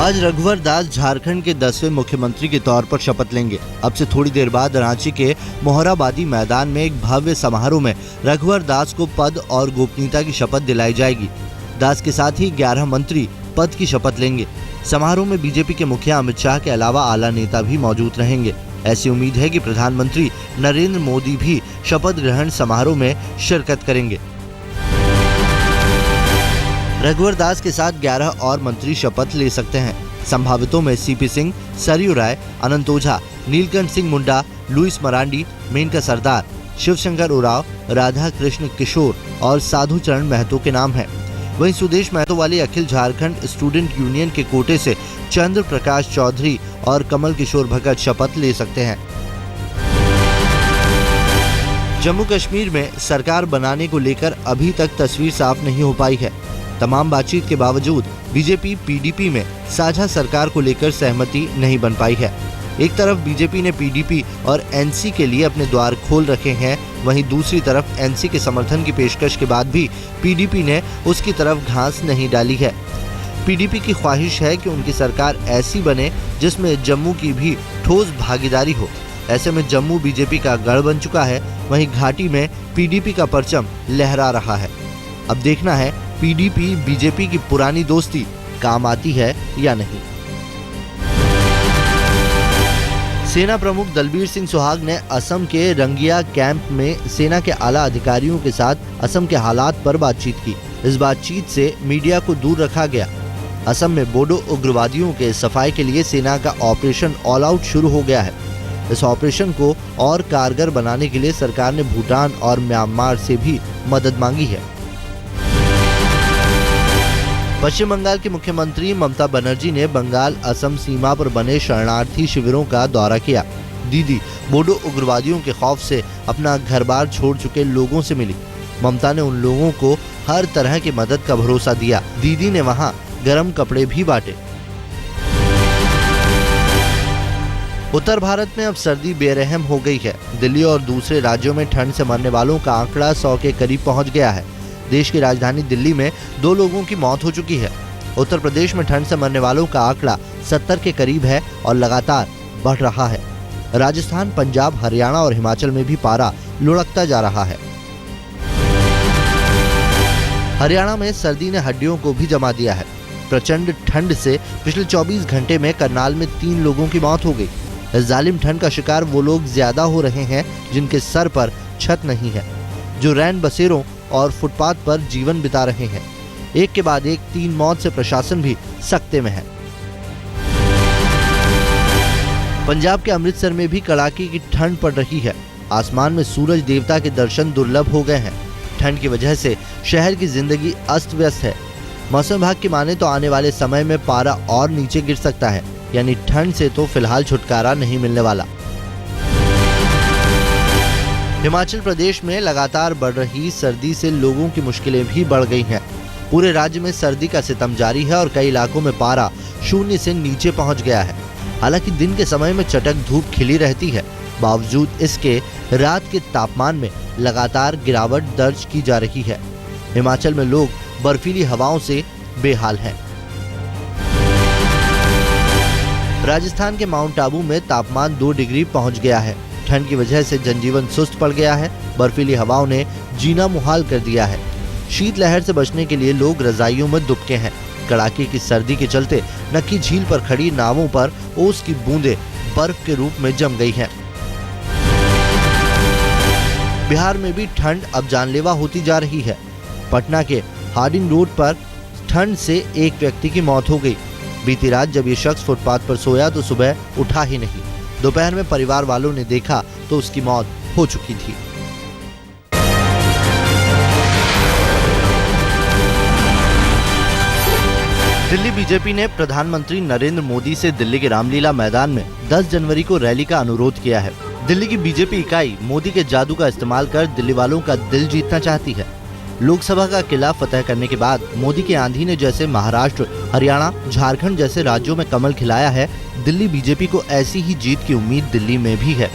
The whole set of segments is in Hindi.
आज रघुवर दास झारखंड के 10वें मुख्यमंत्री के तौर पर शपथ लेंगे। अब से थोड़ी देर बाद रांची के मोहराबादी मैदान में एक भव्य समारोह में रघुवर दास को पद और गोपनीयता की शपथ दिलाई जाएगी। दास के साथ ही 11 मंत्री पद की शपथ लेंगे। समारोह में बीजेपी के मुखिया अमित शाह के अलावा आला नेता भी मौजूद रहेंगे। ऐसी उम्मीद है कि प्रधानमंत्री नरेंद्र मोदी भी शपथ ग्रहण समारोह में शिरकत करेंगे। रघुवर दास के साथ 11 और मंत्री शपथ ले सकते हैं। संभावितों में सीपी सिंह, सरयू राय, अनंत ओझा, नीलकंठ सिंह मुंडा, लुइस मरांडी, मेनका सरदार, शिवशंकर उरांव, राधा कृष्ण किशोर और साधु चरण महतो के नाम हैं। वहीं सुदेश महतो वाली अखिल झारखंड स्टूडेंट यूनियन के कोटे से चंद्र प्रकाश चौधरी और कमल किशोर भगत शपथ ले सकते हैं। जम्मू कश्मीर में सरकार बनाने को लेकर अभी तक तस्वीर साफ नहीं हो पाई है। तमाम बातचीत के बावजूद बीजेपी पीडीपी में साझा सरकार को लेकर सहमति नहीं बन पाई है। एक तरफ बीजेपी ने पीडीपी और एनसी के लिए अपने द्वार खोल रखे हैं, वहीं दूसरी तरफ एनसी के समर्थन की पेशकश के बाद भी पीडीपी ने उसकी तरफ घास नहीं डाली है। पीडीपी की ख्वाहिश है कि उनकी सरकार ऐसी बने जिसमें जम्मू की भी ठोस भागीदारी हो। ऐसे में जम्मू बीजेपी का गढ़ बन चुका है, वहीं घाटी में पीडीपी का परचम लहरा रहा है। अब देखना है पीडीपी बीजेपी की पुरानी दोस्ती काम आती है या नहीं। सेना प्रमुख दलबीर सिंह सुहाग ने असम के रंगिया कैंप में सेना के आला अधिकारियों के साथ असम के हालात पर बातचीत की। इस बातचीत से मीडिया को दूर रखा गया। असम में बोडो उग्रवादियों के सफाई के लिए सेना का ऑपरेशन ऑल आउट शुरू हो गया है। इस ऑपरेशन को और कारगर बनाने के लिए सरकार ने भूटान और म्यांमार से भी मदद मांगी है। पश्चिम बंगाल की मुख्यमंत्री ममता बनर्जी ने बंगाल असम सीमा पर बने शरणार्थी शिविरों का दौरा किया। दीदी बोडो उग्रवादियों के खौफ से अपना घर-बार छोड़ चुके लोगों से मिली। ममता ने उन लोगों को हर तरह की मदद का भरोसा दिया। दीदी ने वहां गर्म कपड़े भी बांटे। उत्तर भारत में अब सर्दी बेरहम हो गई है। दिल्ली और दूसरे राज्यों में ठंड से मरने वालों का आंकड़ा 100 के करीब पहुंच गया है। देश की राजधानी दिल्ली में 2 लोगों की मौत हो चुकी है। उत्तर प्रदेश में ठंड से मरने वालों का आंकड़ा 70 के करीब है और लगातार बढ़ रहा है। राजस्थान, पंजाब, हरियाणा और हिमाचल में भी पारा लुढ़कता जा रहा है। हरियाणा में सर्दी ने हड्डियों को भी जमा दिया है। प्रचंड ठंड से पिछले 24 घंटे में करनाल में 3 लोगों की मौत हो गई। इस जालिम ठंड का शिकार वो लोग ज्यादा हो रहे हैं जिनके सर पर छत नहीं है, जो रैन बसेरों और फुटपाथ पर जीवन बिता रहे हैं। एक के बाद एक 3 मौत से प्रशासन भी सख्ते में है। पंजाब के अमृतसर में भी कड़ाके की ठंड पड़ रही है। आसमान में सूरज देवता के दर्शन दुर्लभ हो गए हैं। ठंड की वजह से शहर की जिंदगी अस्त व्यस्त है। मौसम विभाग की माने तो आने वाले समय में पारा और नीचे गिर सकता है, यानी ठंड से तो फिलहाल छुटकारा नहीं मिलने वाला। हिमाचल प्रदेश में लगातार बढ़ रही सर्दी से लोगों की मुश्किलें भी बढ़ गई हैं। पूरे राज्य में सर्दी का सितम जारी है और कई इलाकों में पारा 0 से नीचे पहुंच गया है। हालांकि दिन के समय में चटक धूप खिली रहती है, बावजूद इसके रात के तापमान में लगातार गिरावट दर्ज की जा रही है। हिमाचल में लोग बर्फीली हवाओं से बेहाल हैं। राजस्थान के माउंट आबू में तापमान 2 डिग्री पहुंच गया है। ठंड की वजह से जनजीवन सुस्त पड़ गया है। बर्फीली हवाओं ने जीना मुहाल कर दिया है। शीतलहर से बचने के लिए लोग रजाइयों में दुबके हैं। कड़ाके की सर्दी के चलते नक्की झील पर खड़ी नावों पर ओस की बूंदें बर्फ के रूप में जम गई हैं। बिहार में भी ठंड अब जानलेवा होती जा रही है। पटना के हार्डिंग रोड पर ठंड से एक व्यक्ति की मौत हो गई। बीती रात जब ये शख्स फुटपाथ पर सोया तो सुबह उठा ही नहीं। दोपहर में परिवार वालों ने देखा तो उसकी मौत हो चुकी थी। दिल्ली बीजेपी ने प्रधानमंत्री नरेंद्र मोदी से दिल्ली के रामलीला मैदान में 10 जनवरी को रैली का अनुरोध किया है। दिल्ली की बीजेपी इकाई मोदी के जादू का इस्तेमाल कर दिल्ली वालों का दिल जीतना चाहती है। लोकसभा का किला फतह करने के बाद मोदी की आंधी ने जैसे महाराष्ट्र, हरियाणा, झारखंड जैसे राज्यों में कमल खिलाया है, दिल्ली बीजेपी को ऐसी ही जीत की उम्मीद दिल्ली में भी है।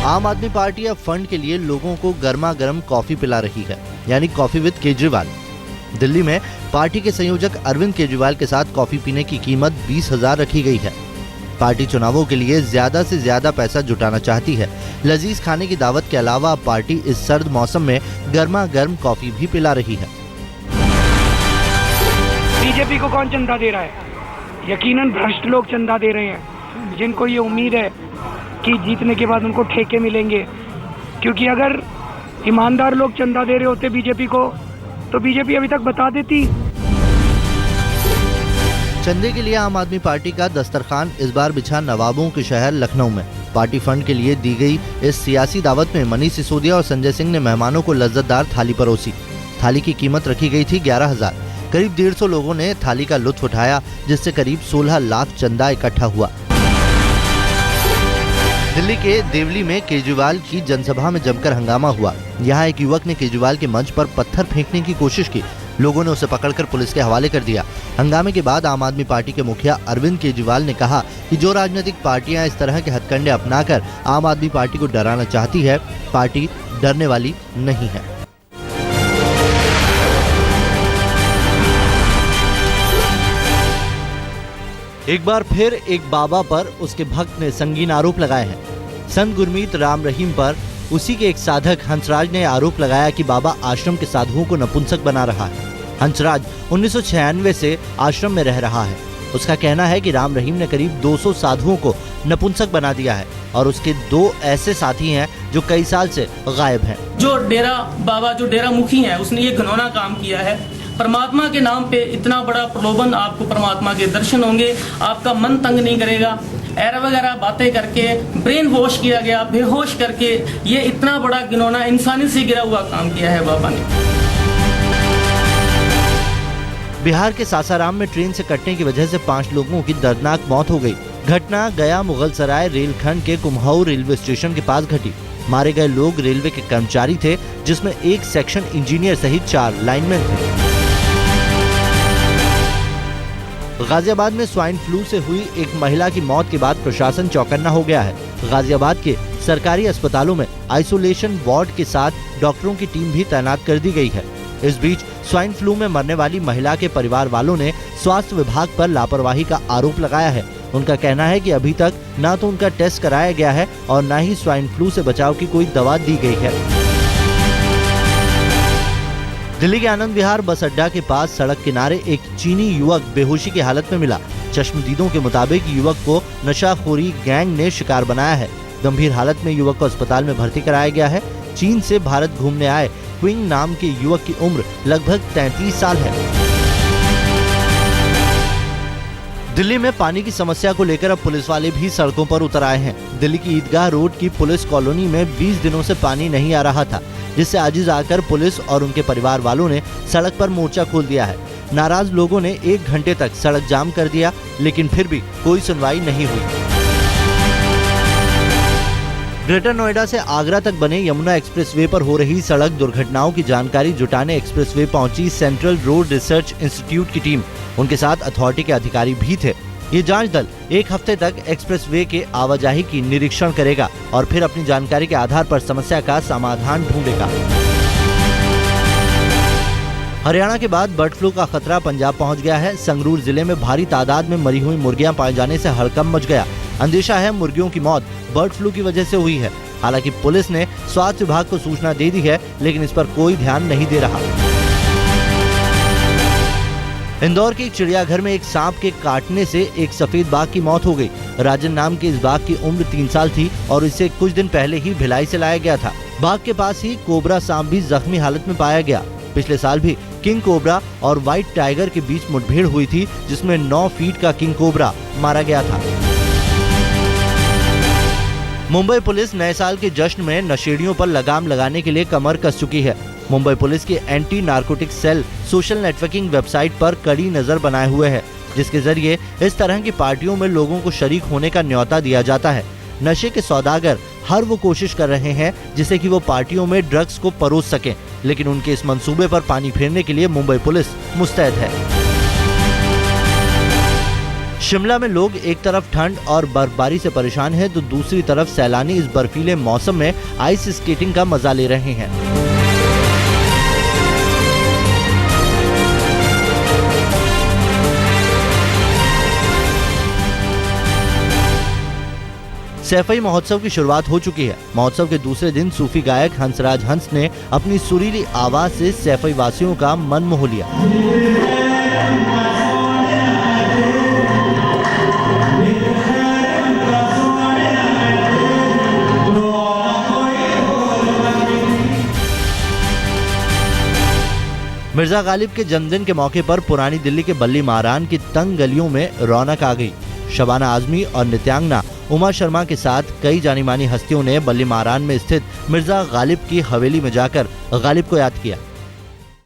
आम आदमी पार्टी अब फंड के लिए लोगों को गर्मा गर्म कॉफी पिला रही है, यानी कॉफी विद केजरीवाल। दिल्ली में पार्टी के संयोजक अरविंद केजरीवाल के साथ कॉफी पीने की कीमत 20,000 रखी गई है। पार्टी चुनावों के लिए ज्यादा से ज्यादा पैसा जुटाना चाहती है। लजीज खाने की दावत के अलावा पार्टी इस सर्द मौसम में गर्मा गर्म कॉफी भी पिला रही है। बीजेपी को कौन चंदा दे रहा है? यकीनन भ्रष्ट लोग चंदा दे रहे हैं, जिनको ये उम्मीद है कि जीतने के बाद उनको ठेके मिलेंगे। क्योंकि अगर ईमानदार लोग चंदा दे रहे होते बीजेपी को, तो बीजेपी अभी तक बता देती। चंदे के लिए आम आदमी पार्टी का दस्तरखान इस बार बिछा नवाबों के शहर लखनऊ में। पार्टी फंड के लिए दी गई इस सियासी दावत में मनीष सिसोदिया और संजय सिंह ने मेहमानों को लज्जतदार थाली परोसी। थाली की कीमत रखी गई थी 11,000। करीब 150 लोगों ने थाली का लुत्फ उठाया, जिससे करीब 16 लाख चंदा इकट्ठा हुआ। दिल्ली के देवली में केजरीवाल की जनसभा में जमकर हंगामा हुआ। यहाँ एक युवक ने केजरीवाल के मंच पर पत्थर फेंकने की कोशिश की। लोगों ने उसे पकड़कर पुलिस के हवाले कर दिया। हंगामे के बाद आम आदमी पार्टी के मुखिया अरविंद केजरीवाल ने कहा कि जो राजनीतिक पार्टियां इस तरह के हथकंडे अपनाकर आम आदमी पार्टी को डराना चाहती है, पार्टी डरने वाली नहीं है। एक बार फिर एक बाबा पर उसके भक्त ने संगीन आरोप लगाए हैं। संत गुरमीत राम रहीम पर उसी के एक साधक हंसराज ने आरोप लगाया कि बाबा आश्रम के साधुओं को नपुंसक बना रहा है। हंसराज 1996 से आश्रम में रह रहा है। उसका कहना है कि राम रहीम ने करीब 200 साधुओं को नपुंसक बना दिया है और उसके 2 ऐसे साथी हैं जो कई साल से गायब हैं। जो डेरा मुखी है, उसने ये घिनौना काम किया है। परमात्मा के नाम पे इतना बड़ा प्रलोभन, आपको परमात्मा के दर्शन होंगे, आपका मन तंग नहीं करेगा। ऐरा वगैरह बातें करके ब्रेन वॉश किया गया, बेहोश करके ये इतना बड़ा घिनौना इंसानी से गिरा हुआ काम किया है बाबा ने। बिहार के सासाराम में ट्रेन से कटने की वजह से 5 लोगों की दर्दनाक मौत हो गई। घटना गया मुगलसराय रेलखंड के कुम्हाऊ रेलवे स्टेशन के पास घटी। मारे गए लोग रेलवे के कर्मचारी थे, जिसमें एक सेक्शन इंजीनियर सहित 4 लाइनमैन थे। गाजियाबाद में स्वाइन फ्लू से हुई एक महिला की मौत के बाद प्रशासन चौकन्ना हो गया है। गाजियाबाद के सरकारी अस्पतालों में आइसोलेशन वार्ड के साथ डॉक्टरों की टीम भी तैनात कर दी गई है। इस बीच स्वाइन फ्लू में मरने वाली महिला के परिवार वालों ने स्वास्थ्य विभाग पर लापरवाही का आरोप लगाया है। उनका कहना है कि अभी तक न तो उनका टेस्ट कराया गया है और न ही स्वाइन फ्लू से बचाव की कोई दवा दी गई है। दिल्ली के आनंद विहार बस अड्डा के पास सड़क किनारे एक चीनी युवक बेहोशी की हालत में मिला। चश्मदीदों के मुताबिक युवक को नशाखोरी गैंग ने शिकार बनाया है। गंभीर हालत में युवक को अस्पताल में भर्ती कराया गया है। चीन से भारत घूमने आए क्विंग नाम के युवक की उम्र लगभग 33 साल है। दिल्ली में पानी की समस्या को लेकर अब पुलिस वाले भी सड़कों पर उतर आए हैं। दिल्ली की ईदगाह रोड की पुलिस कॉलोनी में 20 दिनों से पानी नहीं आ रहा था, जिससे आजिज आकर पुलिस और उनके परिवार वालों ने सड़क पर मोर्चा खोल दिया है। नाराज लोगों ने 1 घंटे तक सड़क जाम कर दिया, लेकिन फिर भी कोई सुनवाई नहीं हुई। ग्रेटर नोएडा से आगरा तक बने यमुना एक्सप्रेसवे पर हो रही सड़क दुर्घटनाओं की जानकारी जुटाने एक्सप्रेसवे पहुंची सेंट्रल रोड रिसर्च इंस्टीट्यूट की टीम। उनके साथ अथॉरिटी के अधिकारी भी थे। ये जांच दल 1 हफ्ते तक एक्सप्रेसवे के आवाजाही की निरीक्षण करेगा और फिर अपनी जानकारी के आधार पर समस्या का समाधान ढूंढेगा। हरियाणा के बाद बर्ड फ्लू का खतरा पंजाब पहुंच गया है। संगरूर जिले में भारी तादाद में मरी हुई मुर्गियां पाए जाने से हड़कंप मच गया। अंदेशा है मुर्गियों की मौत बर्ड फ्लू की वजह से हुई है। हालांकि पुलिस ने स्वास्थ्य विभाग को सूचना दे दी है, लेकिन इस पर कोई ध्यान नहीं दे रहा। इंदौर के एक चिड़ियाघर में एक सांप के काटने से एक सफेद बाघ की मौत हो गई। राजन नाम के इस बाघ की उम्र 3 साल थी और इसे कुछ दिन पहले ही भिलाई से लाया गया था। बाघ के पास ही कोबरा सांप भी जख्मी हालत में पाया गया। पिछले साल भी किंग कोबरा और व्हाइट टाइगर के बीच मुठभेड़ हुई थी, जिसमें 9 फीट का किंग कोबरा मारा गया था। मुंबई पुलिस नए साल के जश्न में नशेड़ियों पर लगाम लगाने के लिए कमर कस चुकी है। मुंबई पुलिस की anti narcotic cell social networking website पर कड़ी नजर बनाए हुए है, जिसके जरिए इस तरह की पार्टियों में लोगों को शरीक होने का न्योता दिया जाता है। नशे के सौदागर हर वो कोशिश कर रहे हैं जिससे कि वो पार्टियों में ड्रग्स को परोस सकें, लेकिन उनके इस मंसूबे पर पानी फेरने के लिए मुंबई पुलिस मुस्तैद है। शिमला में लोग एक तरफ ठंड और बर्फबारी से परेशान हैं, तो दूसरी तरफ सैलानी इस बर्फीले मौसम में आइस स्केटिंग का मजा ले रहे हैं। सैफई महोत्सव की शुरुआत हो चुकी है। महोत्सव के दूसरे दिन सूफी गायक हंसराज हंस ने अपनी सुरीली आवाज से सैफई वासियों का मन मोह लिया। मिर्जा गालिब के जन्मदिन के मौके पर पुरानी दिल्ली के बल्ली मारान की तंग गलियों में रौनक आ गई। शबाना आजमी और नित्यांगना उमा शर्मा के साथ कई जानी मानी हस्तियों ने बल्ली मारान में स्थित मिर्जा गालिब की हवेली में जाकर गालिब को याद किया।